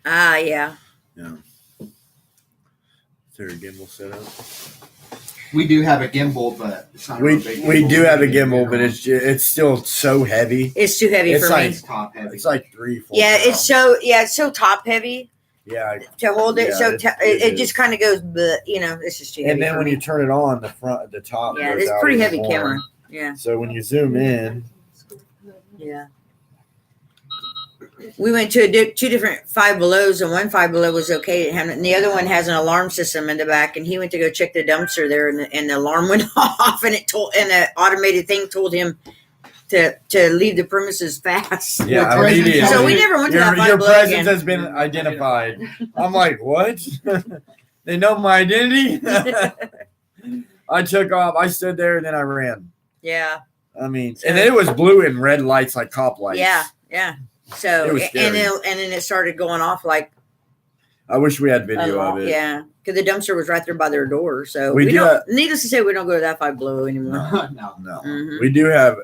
[SPEAKER 2] Ah, yeah.
[SPEAKER 1] Yeah. Is there a gimbal set up?
[SPEAKER 3] We do have a gimbal, but it's not a
[SPEAKER 1] We
[SPEAKER 3] real big
[SPEAKER 1] we
[SPEAKER 3] gimbal.
[SPEAKER 1] do have a
[SPEAKER 3] We can
[SPEAKER 1] gimbal,
[SPEAKER 3] get
[SPEAKER 1] but
[SPEAKER 3] around.
[SPEAKER 1] it's still so heavy.
[SPEAKER 2] It's too heavy
[SPEAKER 1] It's
[SPEAKER 2] for
[SPEAKER 1] like-
[SPEAKER 2] me.
[SPEAKER 3] It's top heavy.
[SPEAKER 1] It's like 3-4.
[SPEAKER 2] Yeah,
[SPEAKER 1] pounds.
[SPEAKER 2] it's so top heavy
[SPEAKER 1] Yeah.
[SPEAKER 2] to hold it.
[SPEAKER 1] Yeah,
[SPEAKER 2] So
[SPEAKER 1] it
[SPEAKER 2] it
[SPEAKER 1] is.
[SPEAKER 2] just kind of goes, but it's just too heavy.
[SPEAKER 1] And then
[SPEAKER 2] for
[SPEAKER 1] when
[SPEAKER 2] me.
[SPEAKER 1] you turn it on, the top.
[SPEAKER 2] Yeah,
[SPEAKER 1] goes
[SPEAKER 2] it's
[SPEAKER 1] out
[SPEAKER 2] pretty
[SPEAKER 1] even
[SPEAKER 2] heavy
[SPEAKER 1] more.
[SPEAKER 2] camera. Yeah.
[SPEAKER 1] So when you zoom in,
[SPEAKER 2] Yeah. We went to two different Five Belows, and one Five Below was okay, and the other one has an alarm system in the back. And he went to go check the dumpster there, and the alarm went off, and the automated thing told him to leave the premises fast.
[SPEAKER 1] Yeah,
[SPEAKER 3] Your presence-
[SPEAKER 1] immediately.
[SPEAKER 2] So we never went to that Five
[SPEAKER 1] Your
[SPEAKER 2] Below
[SPEAKER 1] presence
[SPEAKER 2] again.
[SPEAKER 1] has been identified. I'm like, what? They know my identity? I took off. I stood there and then I ran.
[SPEAKER 2] Yeah.
[SPEAKER 1] I mean, and then it was blue and red lights like cop lights.
[SPEAKER 2] Yeah. Yeah. So
[SPEAKER 1] It was
[SPEAKER 2] and
[SPEAKER 1] scary.
[SPEAKER 2] then it started going off like
[SPEAKER 1] I wish we had video of it.
[SPEAKER 2] yeah, because the dumpster was right there by their door. So
[SPEAKER 1] We
[SPEAKER 2] we
[SPEAKER 1] do
[SPEAKER 2] don't.
[SPEAKER 1] have-
[SPEAKER 2] Needless to say, we don't go to that Five Below anymore.
[SPEAKER 3] No.
[SPEAKER 1] No,
[SPEAKER 2] Mhm.
[SPEAKER 1] we do have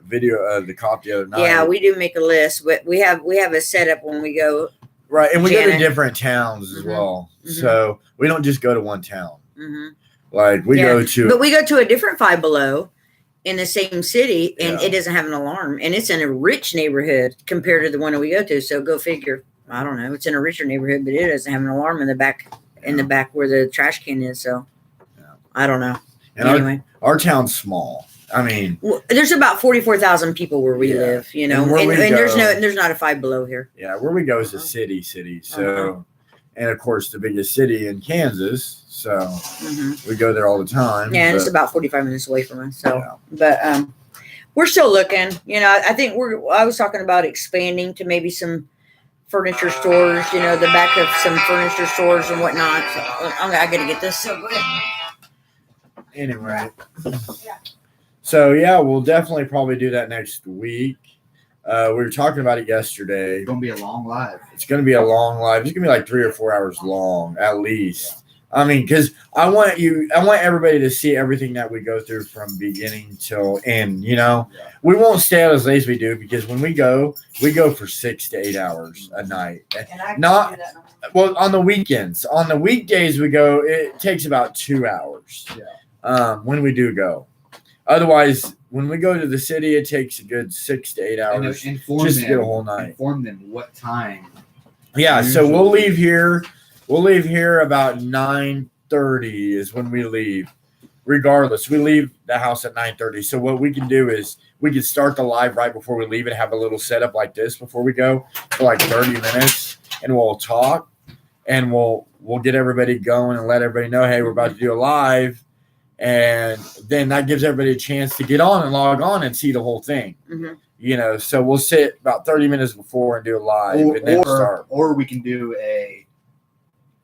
[SPEAKER 1] video of the cop the other night.
[SPEAKER 2] Yeah, we do make a list, but we have a setup when we go.
[SPEAKER 1] right, and we go to
[SPEAKER 2] Janet.
[SPEAKER 1] different towns as
[SPEAKER 2] Mhm.
[SPEAKER 1] well,
[SPEAKER 2] Mhm.
[SPEAKER 1] so we don't just go to one town.
[SPEAKER 2] hmm
[SPEAKER 1] Like we
[SPEAKER 2] Yeah.
[SPEAKER 1] go to
[SPEAKER 2] But we go to a different Five Below in the same city, and
[SPEAKER 1] Yeah.
[SPEAKER 2] it doesn't have an alarm, and it's in a rich neighborhood compared to the one that we go to. So go figure. I don't know. It's in a richer neighborhood, but it doesn't have an alarm in the back where the trash can is. So
[SPEAKER 1] Yeah.
[SPEAKER 2] I don't know.
[SPEAKER 1] and
[SPEAKER 2] Anyway.
[SPEAKER 1] our town's small. I mean,
[SPEAKER 2] Well, there's about 44,000 people where we
[SPEAKER 1] Yeah.
[SPEAKER 2] live, you know,
[SPEAKER 1] And where
[SPEAKER 2] and
[SPEAKER 1] we
[SPEAKER 2] there's
[SPEAKER 1] go-
[SPEAKER 2] there's not a Five Below here.
[SPEAKER 1] yeah, where we go is a city. So, and of course, the biggest city in Kansas. So
[SPEAKER 2] hmm
[SPEAKER 1] we go there all the time.
[SPEAKER 2] Yeah, and it's
[SPEAKER 1] but-
[SPEAKER 2] about 45 minutes away from us. So,
[SPEAKER 1] yeah.
[SPEAKER 2] but we're still looking. You know, I think I was talking about expanding to maybe some furniture stores. You know, the back of some furniture stores and whatnot. So I got to get this. So go ahead.
[SPEAKER 1] Anyway, so yeah, we'll definitely probably do that next week. We were talking about it yesterday.
[SPEAKER 3] It's gonna be a long live.
[SPEAKER 1] It's going to be a long live. It's going to be like 3 or 4 hours long at least. I mean, because I want everybody to see everything that we go through from beginning till end. You know,
[SPEAKER 3] Yeah.
[SPEAKER 1] we won't stay out as late as we do because when we go for 6 to 8 hours a night.
[SPEAKER 2] And I
[SPEAKER 1] Not-
[SPEAKER 2] do that now.
[SPEAKER 1] Well, on the weekends. On the weekdays, we go. It takes about 2 hours. When we do go. Otherwise, when we go to the city, it takes a good 6 to 8
[SPEAKER 3] And
[SPEAKER 1] hours
[SPEAKER 3] inform
[SPEAKER 1] just to
[SPEAKER 3] them.
[SPEAKER 1] get a whole night.
[SPEAKER 3] Inform them what time.
[SPEAKER 1] Yeah, so
[SPEAKER 3] Usually.
[SPEAKER 1] we'll leave here. We'll leave here about 9:30 is when we leave. Regardless, we leave the house at 9:30. So what we can do is we can start the live right before we leave and have a little setup like this before we go for like 30 minutes, and we'll talk and we'll get everybody going and let everybody know, hey, we're about to do a live, and then that gives everybody a chance to get on and log on and see the whole thing.
[SPEAKER 2] Mhm.
[SPEAKER 1] You know, so we'll sit about 30 minutes before and do a live and then start.
[SPEAKER 3] Or we can do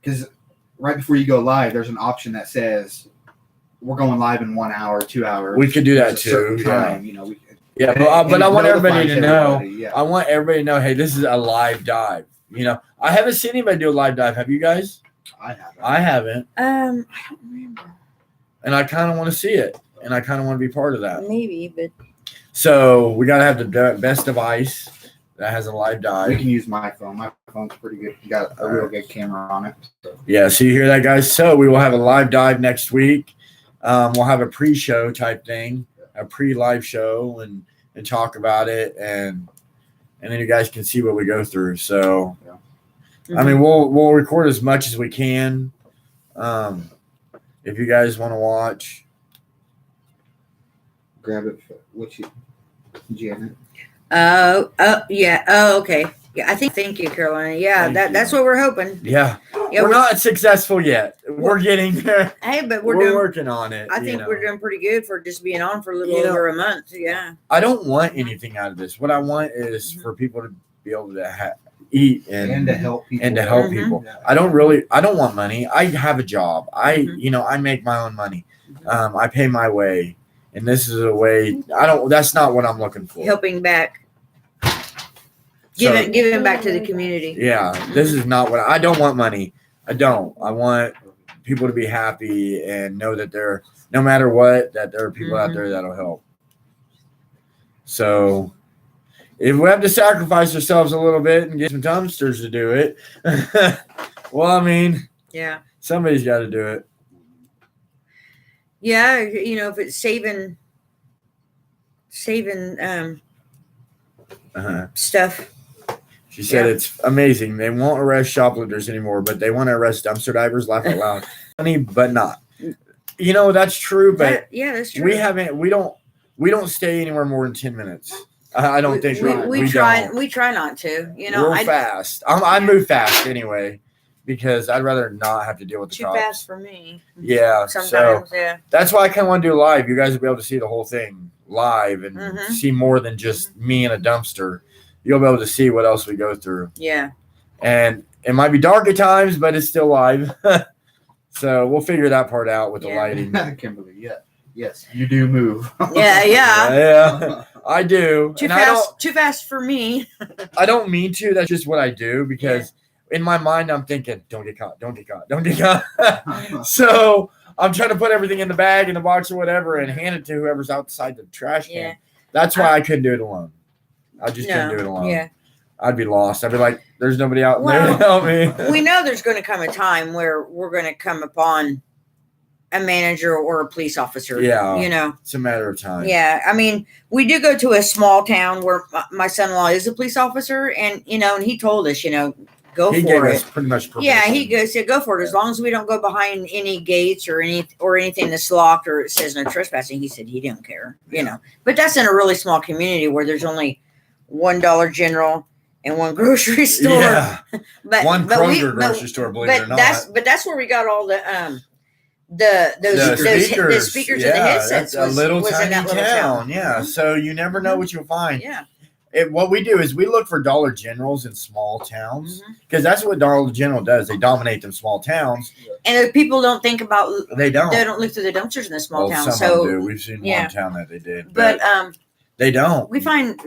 [SPEAKER 3] because right before you go live, there's an option that says we're going live in 1 hour, 2 hours.
[SPEAKER 1] We could do that
[SPEAKER 3] There's a certain
[SPEAKER 1] too.
[SPEAKER 3] time, you know.
[SPEAKER 1] Yeah, but I want everybody to know.
[SPEAKER 3] Yeah.
[SPEAKER 1] I want everybody to know, hey, this is a live dive. You know, I haven't seen anybody do a live dive. Have you guys?
[SPEAKER 3] I have.
[SPEAKER 1] I haven't,
[SPEAKER 2] I don't remember.
[SPEAKER 1] and I kind of want to see it, and I kind of want to be part of that.
[SPEAKER 2] Maybe, but
[SPEAKER 1] So we gotta have the best device that has a live
[SPEAKER 3] We
[SPEAKER 1] dive.
[SPEAKER 3] can use my phone. My phone's pretty good. You got a real good camera on it. So.
[SPEAKER 1] Yeah, so you hear that, guys? So we will have a live dive next week. We'll have a pre-show type thing, a pre-live show, and talk about it, and then you guys can see what we go through. So, I mean, we'll record as much as we can. If you guys want to watch,
[SPEAKER 3] Grab it. What you, Janet?
[SPEAKER 2] oh, yeah. Oh, okay. Yeah, thank you, Carolina. Yeah,
[SPEAKER 1] Thank
[SPEAKER 2] that's
[SPEAKER 1] you.
[SPEAKER 2] what we're hoping.
[SPEAKER 1] yeah,
[SPEAKER 2] Yeah,
[SPEAKER 1] we're not successful yet. We're getting there.
[SPEAKER 2] Hey, but
[SPEAKER 1] We're
[SPEAKER 2] we're doing.
[SPEAKER 1] working on it.
[SPEAKER 2] I think we're doing pretty good for just being on for a little
[SPEAKER 1] You know,
[SPEAKER 2] over a month. Yeah.
[SPEAKER 1] I don't want anything out of this. What I want is for people to be able to eat
[SPEAKER 3] And to help people.
[SPEAKER 1] and to help
[SPEAKER 2] Mhm.
[SPEAKER 1] people.
[SPEAKER 3] Yeah.
[SPEAKER 1] I don't want money. I have a job.
[SPEAKER 2] Mhm.
[SPEAKER 1] I make my own money. I pay my way, and this is a way. That's not what I'm looking for.
[SPEAKER 2] Helping back,
[SPEAKER 1] So,
[SPEAKER 2] giving back to the community.
[SPEAKER 1] yeah, this is not what I don't want money. I don't. I want people to be happy and know that no matter what, that there are people out
[SPEAKER 2] Mhm.
[SPEAKER 1] there that'll help. So if we have to sacrifice ourselves a little bit and get some dumpsters to do it, well, I mean,
[SPEAKER 2] Yeah.
[SPEAKER 1] somebody's got to do it.
[SPEAKER 2] Yeah. You know, if it's saving stuff.
[SPEAKER 1] She said
[SPEAKER 2] Yeah.
[SPEAKER 1] it's amazing. They won't arrest shoplifters anymore, but they want to arrest dumpster divers. Laugh out loud. Funny, but not. You know, that's true, but
[SPEAKER 2] Yeah, that's true.
[SPEAKER 1] we don't stay anywhere more than 10 minutes. I don't think
[SPEAKER 2] we try not to. You know,
[SPEAKER 1] we're fast. I move fast anyway because I'd rather not have to deal with the
[SPEAKER 2] too
[SPEAKER 1] cops.
[SPEAKER 2] fast for me.
[SPEAKER 1] Yeah,
[SPEAKER 2] Sometimes,
[SPEAKER 1] so
[SPEAKER 2] yeah.
[SPEAKER 1] that's why I kind of want to do live. You guys will be able to see the whole thing live and
[SPEAKER 2] Mhm.
[SPEAKER 1] see more than just me in a dumpster. You'll be able to see what else we go through.
[SPEAKER 2] Yeah.
[SPEAKER 1] And it might be dark at times, but it's still live. So we'll figure that part out with the
[SPEAKER 2] Yeah.
[SPEAKER 1] lighting.
[SPEAKER 3] Kimberly, yeah. Yes, you do move.
[SPEAKER 2] Yeah, yeah.
[SPEAKER 1] Yeah, I do.
[SPEAKER 2] Too
[SPEAKER 1] And
[SPEAKER 2] fast. Too fast for me.
[SPEAKER 1] I don't mean to. That's just what I do because in my mind I'm thinking, don't get caught, don't get caught, don't get caught. So I'm trying to put everything in the bag, in the box, or whatever, and hand it to whoever's outside the trash can.
[SPEAKER 2] Yeah.
[SPEAKER 1] That's why I couldn't do it alone. I just couldn't do it alone.
[SPEAKER 2] Yeah.
[SPEAKER 1] I'd be lost. I'd be like, there's nobody out there
[SPEAKER 2] Well,
[SPEAKER 1] to help me.
[SPEAKER 2] We know there's going to come a time where we're going to come upon a manager or a police officer.
[SPEAKER 1] Yeah.
[SPEAKER 2] You know.
[SPEAKER 1] It's a matter of time.
[SPEAKER 2] Yeah. I mean, we do go to a small town where my son-in-law is a police officer, and and he told us, go
[SPEAKER 1] He
[SPEAKER 2] for
[SPEAKER 1] gave
[SPEAKER 2] it.
[SPEAKER 1] us pretty much permission.
[SPEAKER 2] Yeah, he said go for it as long as we don't go behind any gates or anything that's locked or it says no trespassing. He said he didn't care, But that's in a really small community where there's only $1 Dollar General and one grocery store.
[SPEAKER 1] Yeah.
[SPEAKER 2] But
[SPEAKER 1] One
[SPEAKER 2] but
[SPEAKER 1] Kroger grocery store, believe it or not.
[SPEAKER 2] that's where we got all the speakers and the headsets.
[SPEAKER 1] That's a little
[SPEAKER 2] was in
[SPEAKER 1] tiny
[SPEAKER 2] that little
[SPEAKER 1] town. Yeah,
[SPEAKER 2] Mhm.
[SPEAKER 1] so you never know what you'll find.
[SPEAKER 2] Yeah.
[SPEAKER 1] What we do is we look for Dollar Generals in small towns
[SPEAKER 2] Mhm.
[SPEAKER 1] because that's what Dollar General does. They dominate them small towns.
[SPEAKER 2] And if people don't think about
[SPEAKER 1] They don't.
[SPEAKER 2] they don't look through the dumpsters in the small
[SPEAKER 1] Well,
[SPEAKER 2] town.
[SPEAKER 1] some of them do.
[SPEAKER 2] So,
[SPEAKER 1] We've seen
[SPEAKER 2] yeah.
[SPEAKER 1] one town that they did,
[SPEAKER 2] but
[SPEAKER 1] they don't.
[SPEAKER 2] we find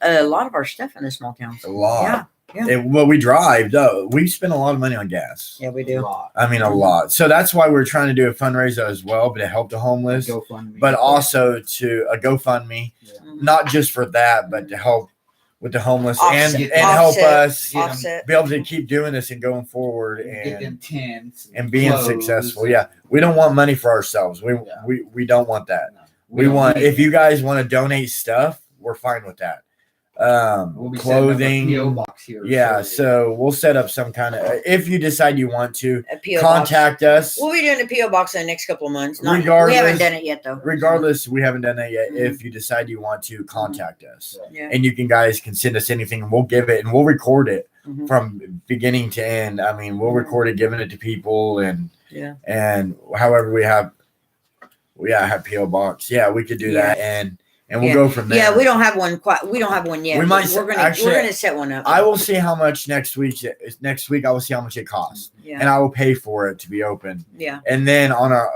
[SPEAKER 2] a lot of our stuff in the small towns.
[SPEAKER 1] A lot.
[SPEAKER 2] Yeah.
[SPEAKER 1] And when we drive, though, we spend a lot of money on gas.
[SPEAKER 2] Yeah, we do.
[SPEAKER 1] I mean, a lot. So that's why we're trying to do a fundraiser as well, but to help the homeless,
[SPEAKER 3] GoFundMe.
[SPEAKER 1] but also to a GoFundMe,
[SPEAKER 2] Mhm.
[SPEAKER 1] not just for that, but to help with the homeless
[SPEAKER 2] Offset-
[SPEAKER 1] and help us
[SPEAKER 2] offset.
[SPEAKER 1] be able to keep doing this and going forward
[SPEAKER 3] Get them
[SPEAKER 1] and
[SPEAKER 3] tents
[SPEAKER 1] being
[SPEAKER 3] clothes.
[SPEAKER 1] successful. Yeah, we don't want money for ourselves. We don't want that.
[SPEAKER 3] No,
[SPEAKER 1] We
[SPEAKER 3] don't
[SPEAKER 1] want
[SPEAKER 3] need
[SPEAKER 1] if
[SPEAKER 3] it.
[SPEAKER 1] you guys want to donate stuff, we're fine with that.
[SPEAKER 3] We'll be setting up a
[SPEAKER 1] Clothing.
[SPEAKER 3] PO box here.
[SPEAKER 1] Yeah,
[SPEAKER 3] shortly.
[SPEAKER 1] so we'll set up some kind of. If you decide you want to
[SPEAKER 2] A PO
[SPEAKER 1] contact us,
[SPEAKER 2] box. We'll be doing a PO box in the next couple of months. We
[SPEAKER 1] Regardless-
[SPEAKER 2] haven't done it yet though.
[SPEAKER 1] regardless, we haven't done that yet.
[SPEAKER 2] Mhm.
[SPEAKER 1] If you decide you want to contact us,
[SPEAKER 2] Yeah.
[SPEAKER 1] and you guys can send us anything, and we'll give it and we'll record it
[SPEAKER 2] Mhm.
[SPEAKER 1] from beginning to end. I mean, we'll record it, giving it to people, and
[SPEAKER 2] Yeah.
[SPEAKER 1] however we have, have PO box. Yeah, we could do that, and we'll go from there.
[SPEAKER 2] Yeah, we don't have one we don't have one yet.
[SPEAKER 1] We might
[SPEAKER 2] We're gonna set one up.
[SPEAKER 1] I will see how much next week. Next week, I will see how much it costs,
[SPEAKER 2] Yeah.
[SPEAKER 1] and I will pay for it to be open.
[SPEAKER 2] Yeah.
[SPEAKER 1] And then on our,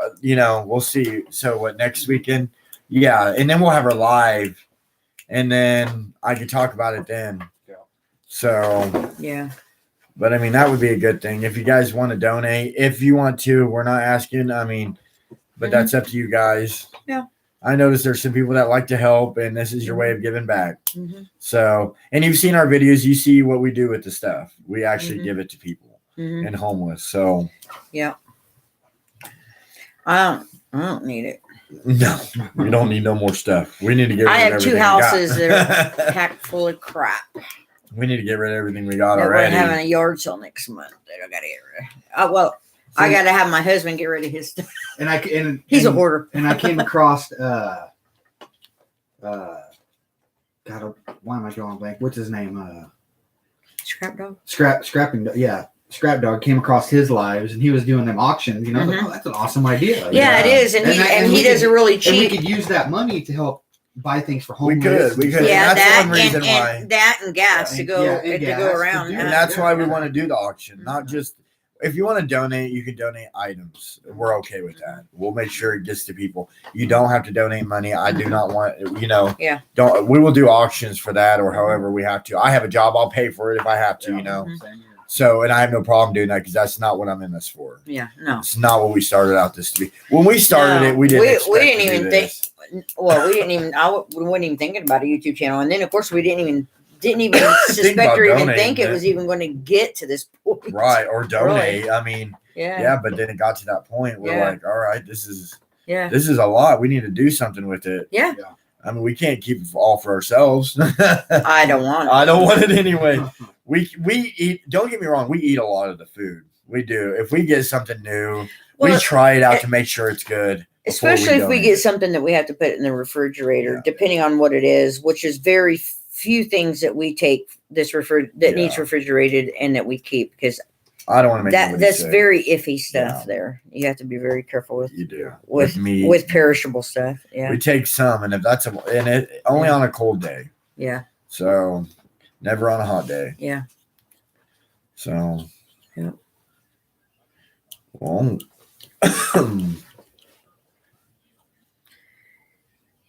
[SPEAKER 1] we'll see. So what next weekend? Yeah, and then we'll have her live, and then I can talk about it then.
[SPEAKER 3] Yeah.
[SPEAKER 1] So,
[SPEAKER 2] Yeah.
[SPEAKER 1] but I mean that would be a good thing if you guys want to donate. If you want to, we're not asking. I mean, but that's up to you guys.
[SPEAKER 2] Yeah.
[SPEAKER 1] I noticed there's some people that like to help, and this is your way of giving back.
[SPEAKER 2] Mhm.
[SPEAKER 1] So, and you've seen our videos, you see what we do with the stuff. We actually
[SPEAKER 2] Mhm.
[SPEAKER 1] give it to people
[SPEAKER 2] Mhm.
[SPEAKER 1] and homeless. So,
[SPEAKER 2] Yeah. I don't need it.
[SPEAKER 1] no, we don't need no more stuff. We need to get rid
[SPEAKER 2] I
[SPEAKER 1] of
[SPEAKER 2] have two
[SPEAKER 1] everything we
[SPEAKER 2] houses
[SPEAKER 1] got.
[SPEAKER 2] that are packed full of crap.
[SPEAKER 1] We need to get rid of everything we got
[SPEAKER 2] That we're
[SPEAKER 1] already.
[SPEAKER 2] having a yard sale next month that I gotta get rid of. Well, I
[SPEAKER 3] See,
[SPEAKER 2] gotta have my husband get rid of his stuff.
[SPEAKER 3] and
[SPEAKER 2] He's a
[SPEAKER 3] and-
[SPEAKER 2] hoarder.
[SPEAKER 3] And I came across God, why am I drawing a blank? What's his name?
[SPEAKER 2] Scrap dog.
[SPEAKER 3] Scrap Dog came across his lives, and he was doing them auctions. I was like, oh, that's an awesome idea.
[SPEAKER 2] Yeah, it is, and he
[SPEAKER 3] we
[SPEAKER 2] does
[SPEAKER 3] could-
[SPEAKER 2] it really
[SPEAKER 3] And we
[SPEAKER 2] cheap.
[SPEAKER 3] could use that money to help buy things for
[SPEAKER 1] We
[SPEAKER 3] homeless.
[SPEAKER 1] could.
[SPEAKER 2] Yeah,
[SPEAKER 1] And that's
[SPEAKER 2] that
[SPEAKER 1] one reason why.
[SPEAKER 2] and that and gas to go
[SPEAKER 3] and
[SPEAKER 2] to
[SPEAKER 3] gas
[SPEAKER 2] go
[SPEAKER 3] to
[SPEAKER 2] around.
[SPEAKER 3] do
[SPEAKER 1] And
[SPEAKER 3] it.
[SPEAKER 1] that's why we want to do the auction, not just if you want to donate, you can donate items. We're okay with that. We'll make sure it gets to people. You don't have to donate money. I do not want,
[SPEAKER 2] Yeah.
[SPEAKER 1] Don't. We will do auctions for that or however we have to. I have a job. I'll pay for it if I have to.
[SPEAKER 2] Mhm.
[SPEAKER 3] Same here.
[SPEAKER 1] So, and I have no problem doing that because that's not what I'm in this for.
[SPEAKER 2] Yeah, no.
[SPEAKER 1] It's not what we started out this to be. When we started it, we didn't.
[SPEAKER 2] We
[SPEAKER 1] expect
[SPEAKER 2] didn't
[SPEAKER 1] to do
[SPEAKER 2] even
[SPEAKER 1] this.
[SPEAKER 2] Well, we didn't even. We weren't even thinking about a YouTube channel, and then of course we didn't even
[SPEAKER 1] Think
[SPEAKER 2] suspect
[SPEAKER 1] about
[SPEAKER 2] or even
[SPEAKER 1] donating
[SPEAKER 2] think it
[SPEAKER 1] it.
[SPEAKER 2] was even going to get to this point.
[SPEAKER 1] Right, or donate. I mean,
[SPEAKER 2] Yeah.
[SPEAKER 1] yeah, but then it got to that point where
[SPEAKER 2] Yeah.
[SPEAKER 1] like, all right, this is
[SPEAKER 2] Yeah.
[SPEAKER 1] a lot. We need to do something with it.
[SPEAKER 2] Yeah.
[SPEAKER 1] I mean, we can't keep it all for ourselves.
[SPEAKER 2] I don't want it.
[SPEAKER 1] I don't want it anyway. We eat. Don't get me wrong. We eat a lot of the food. We do. If we get something new,
[SPEAKER 2] Well,
[SPEAKER 1] we try it out to make sure it's good. before
[SPEAKER 2] especially if we
[SPEAKER 1] donate
[SPEAKER 2] get
[SPEAKER 1] it.
[SPEAKER 2] something that we have to put in the refrigerator,
[SPEAKER 1] Yeah.
[SPEAKER 2] depending on what it is, which is very few things that we take needs
[SPEAKER 1] Yeah.
[SPEAKER 2] refrigerated and that we keep, because
[SPEAKER 1] I don't want to make nobody
[SPEAKER 2] that's
[SPEAKER 1] sick.
[SPEAKER 2] very iffy stuff.
[SPEAKER 1] Yeah.
[SPEAKER 2] There, you have to be very careful with
[SPEAKER 1] You do
[SPEAKER 2] with
[SPEAKER 1] meat.
[SPEAKER 2] with perishable stuff. Yeah,
[SPEAKER 1] We take some, and if that's and it only on a cold day,
[SPEAKER 2] yeah,
[SPEAKER 1] so never on a hot day.
[SPEAKER 2] yeah.
[SPEAKER 1] So,
[SPEAKER 2] Yeah.
[SPEAKER 1] Well,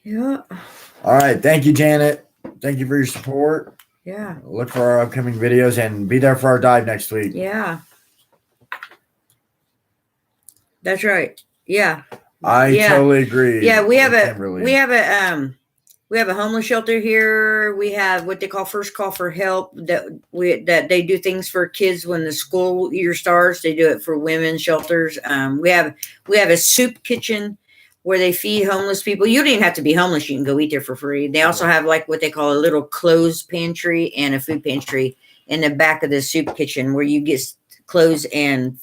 [SPEAKER 2] Yeah,
[SPEAKER 1] all right. Thank you, Janet. Thank you for your support.
[SPEAKER 2] yeah,
[SPEAKER 1] Look for our upcoming videos and be there for our dive next week.
[SPEAKER 2] yeah. That's right. Yeah,
[SPEAKER 1] I
[SPEAKER 2] Yeah.
[SPEAKER 1] totally agree.
[SPEAKER 2] yeah. We have
[SPEAKER 1] with
[SPEAKER 2] a
[SPEAKER 1] Kimberly.
[SPEAKER 2] we have a homeless shelter here. We have what they call first call for help, that they do things for kids when the school year starts. They do it for women's shelters. We have a soup kitchen where they feed homeless people. You don't even have to be homeless. You can go eat there for free. They also have like what they call a little clothes pantry and a food pantry in the back of the soup kitchen where you get clothes and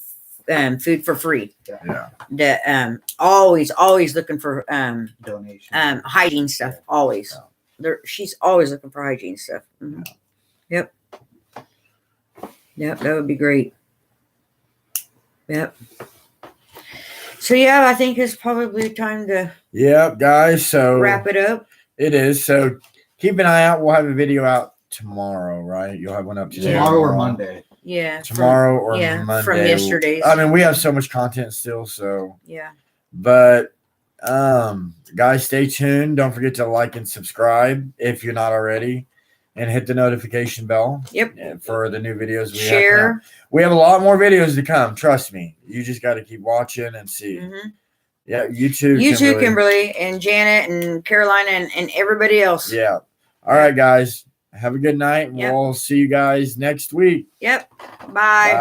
[SPEAKER 2] food for free.
[SPEAKER 1] Yeah.
[SPEAKER 2] That always looking for
[SPEAKER 3] Donation.
[SPEAKER 2] hygiene stuff. Always. She's always looking for hygiene stuff. Mhm. Yep. Yep, that would be great. Yep. So yeah, I think it's probably time to
[SPEAKER 1] Yep, guys. So
[SPEAKER 2] wrap it up.
[SPEAKER 1] it is. So keep an eye out. We'll have a video out tomorrow, right? You'll have one up today.
[SPEAKER 3] Tomorrow or Monday.
[SPEAKER 2] Yeah.
[SPEAKER 1] Tomorrow or Monday.
[SPEAKER 2] from yesterday's.
[SPEAKER 1] I mean, we have so much content still, so
[SPEAKER 2] Yeah.
[SPEAKER 1] but guys, stay tuned. Don't forget to like and subscribe if you're not already, and hit the notification bell.
[SPEAKER 2] Yep.
[SPEAKER 1] For the new videos we have.
[SPEAKER 2] Share.
[SPEAKER 1] We have a lot more videos to come. Trust me. You just got to keep watching and see.
[SPEAKER 2] Mhm.
[SPEAKER 1] Yeah, you too.
[SPEAKER 2] You too, Kimberly and Janet and Carolina and everybody else.
[SPEAKER 1] Yeah. All right, guys. Have a good night.
[SPEAKER 2] Yep.
[SPEAKER 1] We'll see you guys next week.
[SPEAKER 2] Yep. Bye.